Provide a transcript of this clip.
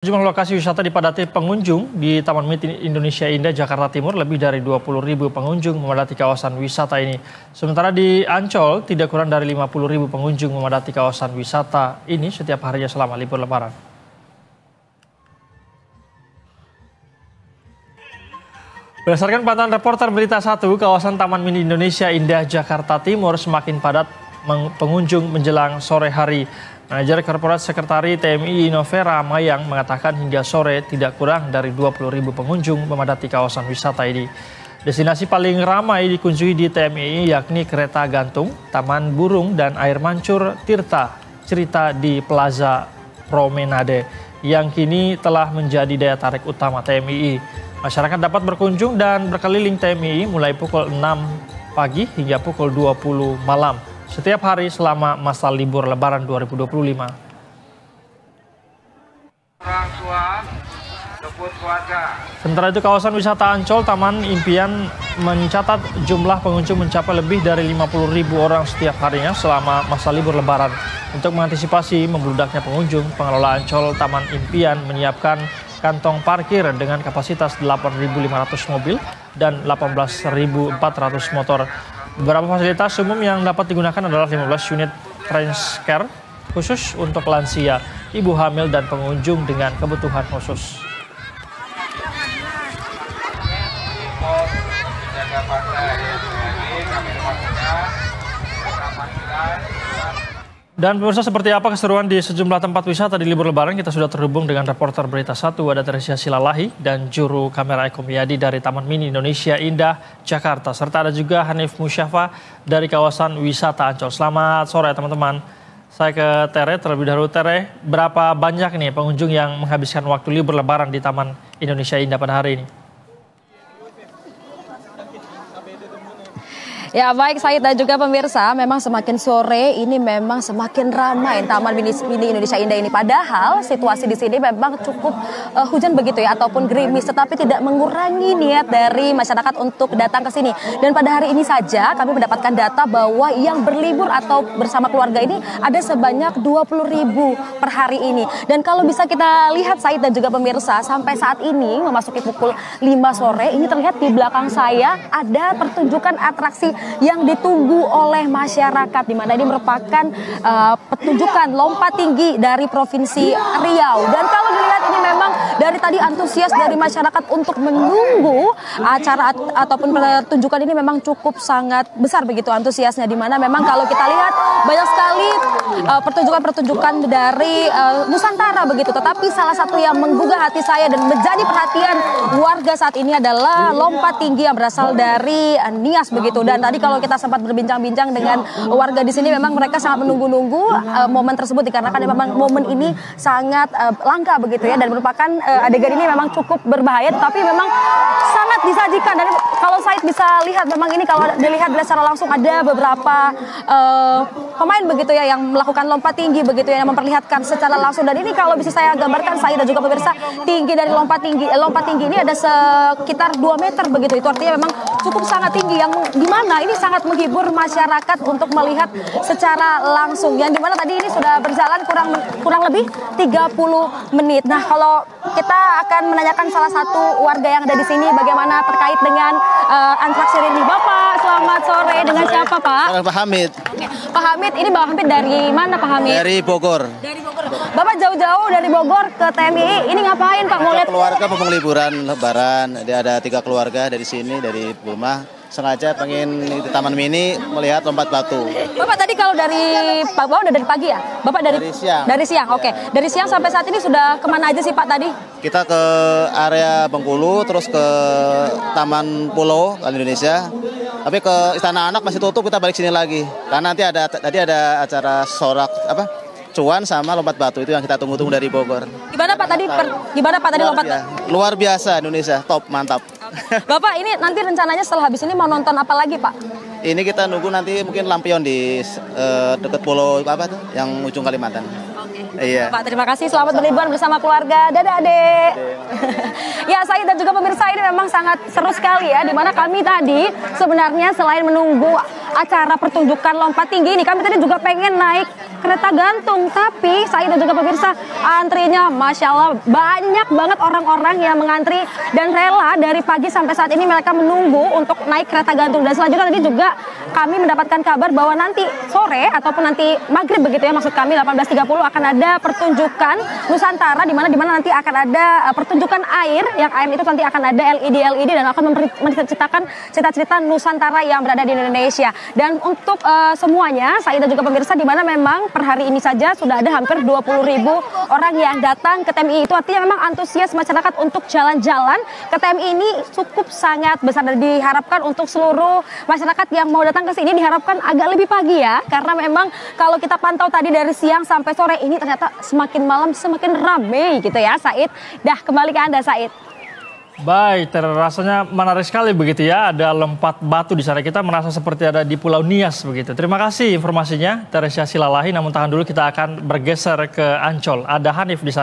Sejumlah lokasi wisata dipadati pengunjung di Taman Mini Indonesia Indah, Jakarta Timur. Lebih dari 20.000 pengunjung memadati kawasan wisata ini. Sementara di Ancol, tidak kurang dari 50.000 pengunjung memadati kawasan wisata ini setiap harinya selama libur Lebaran. Berdasarkan pantauan reporter Berita 1, kawasan Taman Mini Indonesia Indah, Jakarta Timur semakin padat pengunjung menjelang sore hari. Manajer Korporat Sekretari TMI Inovera Mayang mengatakan hingga sore tidak kurang dari 20.000 pengunjung memadati kawasan wisata ini. Destinasi paling ramai dikunjungi di TMI yakni Kereta Gantung, Taman Burung, dan Air Mancur Tirta Cerita di Plaza Promenade yang kini telah menjadi daya tarik utama TMI. Masyarakat dapat berkunjung dan berkeliling TMI mulai pukul 6 pagi hingga pukul 20 malam. Setiap hari selama masa libur Lebaran 2025. Sementara itu kawasan wisata Ancol Taman Impian mencatat jumlah pengunjung mencapai lebih dari 50.000 orang setiap harinya selama masa libur Lebaran. Untuk mengantisipasi membludaknya pengunjung, pengelola Ancol Taman Impian menyiapkan kantong parkir dengan kapasitas 8.500 mobil dan 18.400 motor. Beberapa fasilitas umum yang dapat digunakan adalah 15 unit Trench Care khusus untuk lansia, ibu hamil, dan pengunjung dengan kebutuhan khusus. Dan pemirsa, seperti apa keseruan di sejumlah tempat wisata di libur Lebaran? Kita sudah terhubung dengan reporter Berita 1, ada Teresia Silalahi, dan juru kamera Eko Miyadi dari Taman Mini Indonesia Indah, Jakarta. Serta ada juga Hanif Musyafa dari kawasan wisata Ancol. Selamat sore teman-teman. Saya ke Tere terlebih dahulu. Tere, berapa banyak nih pengunjung yang menghabiskan waktu libur Lebaran di Taman Indonesia Indah pada hari ini? Ya baik, Said dan juga pemirsa, memang semakin sore ini memang semakin ramai Taman Mini Indonesia Indah ini. Padahal situasi di sini memang cukup hujan begitu ya, ataupun gerimis, tetapi tidak mengurangi niat dari masyarakat untuk datang ke sini. Dan pada hari ini saja kami mendapatkan data bahwa yang berlibur atau bersama keluarga ini ada sebanyak 20.000 per hari ini. Dan kalau bisa kita lihat, Said dan juga pemirsa, sampai saat ini memasuki pukul 5 sore, ini terlihat di belakang saya ada pertunjukan atraksi yang ditunggu oleh masyarakat, di mana ini merupakan pertunjukan lompat tinggi dari Provinsi Riau. Dan kalau dilihat ini memang dari tadi antusias dari masyarakat untuk menunggu acara ataupun pertunjukan ini memang cukup sangat besar begitu antusiasnya, di mana memang kalau kita lihat banyak sekali pertunjukan dari Nusantara begitu. Tetapi salah satu yang menggugah hati saya dan menjadi perhatian warga saat ini adalah lompat tinggi yang berasal dari Nias begitu. Dan tadi kalau kita sempat berbincang-bincang dengan warga di sini, memang mereka sangat menunggu-nunggu momen tersebut dikarenakan memang momen ini sangat langka begitu ya, dan merupakan adegan ini memang cukup berbahaya, tapi memang sangat disajikan. Dan kalau saya bisa lihat memang ini kalau dilihat secara langsung ada beberapa pemain begitu ya yang melakukan lompat tinggi begitu ya, yang memperlihatkan secara langsung. Dan ini kalau bisa saya gambarkan, saya dan juga pemirsa, tinggi dari lompat tinggi ini ada sekitar 2 meter begitu. Itu artinya memang cukup sangat tinggi, yang dimana ini sangat menghibur masyarakat untuk melihat secara langsung, yang dimana tadi ini sudah berjalan kurang lebih 30 menit. Nah, kalau kita akan menanyakan salah satu warga yang ada di sini bagaimana terkait dengan atraksi ini. Bapak, selamat sore. Dengan siapa, Pak? Pak Hamid. Oke. Pak Hamid, ini Pak Hamid dari mana, Pak Hamid? Dari Bogor. Dari Bogor. Bapak jauh-jauh dari Bogor ke TMI. Ini ngapain, Pak? Mau lihat keluarga mau liburan Lebaran. Dia ada 3 keluarga dari sini, dari rumah. Sengaja pengen di Taman Mini melihat lompat batu. Bapak tadi kalau Bapak udah dari pagi ya? Bapak dari siang. Dari siang, oke. Dari siang sampai saat ini sudah kemana aja sih, Pak, tadi? Kita ke area Bengkulu, terus ke Taman Pulau Indonesia. Tapi ke Istana Anak masih tutup, kita balik sini lagi. Karena tadi ada acara sorak cuan sama lompat batu, itu yang kita tunggu-tunggu dari Bogor. Gimana Pak tadi lompat? Luar biasa, Indonesia, top, mantap. Bapak, ini nanti rencananya setelah habis ini mau nonton apa lagi, Pak? Ini kita nunggu nanti mungkin lampion di dekat pulau apa tuh, yang ujung Kalimantan. Oke. Iya. Pak, terima kasih. Selamat berliburan bersama keluarga. Dadah, Adek. Ya, saya dan juga pemirsa, ini memang sangat seru sekali ya, dimana kami tadi sebenarnya selain menunggu acara pertunjukan lompat tinggi ini, kami tadi juga pengen naik kereta gantung. Tapi Said dan juga pemirsa, antrinya Masya Allah banyak banget orang-orang yang mengantri dan rela dari pagi sampai saat ini mereka menunggu untuk naik kereta gantung. Dan selanjutnya tadi juga kami mendapatkan kabar bahwa nanti sore ataupun nanti maghrib begitu ya, maksud kami 18.30 akan ada pertunjukan Nusantara di mana nanti akan ada pertunjukan air, yang air itu nanti akan ada LED dan akan menceritakan cerita-cerita Nusantara yang berada di Indonesia. Dan untuk semuanya, Said dan juga pemirsa, di mana memang per hari ini saja sudah ada hampir 20.000 orang yang datang ke TMI. Itu artinya memang antusias masyarakat untuk jalan-jalan ke TMI ini cukup sangat besar, dan diharapkan untuk seluruh masyarakat yang mau datang ke sini diharapkan agak lebih pagi ya, karena memang kalau kita pantau tadi dari siang sampai sore ini ternyata semakin malam semakin ramai gitu ya, Said. Dah kembali ke Anda, Said. Baik, rasanya menarik sekali begitu ya. Ada lompat batu di sana. Kita merasa seperti ada di Pulau Nias begitu. Terima kasih informasinya, Teresia Silalahi. Namun tahan dulu, kita akan bergeser ke Ancol. Ada Hanif di sana.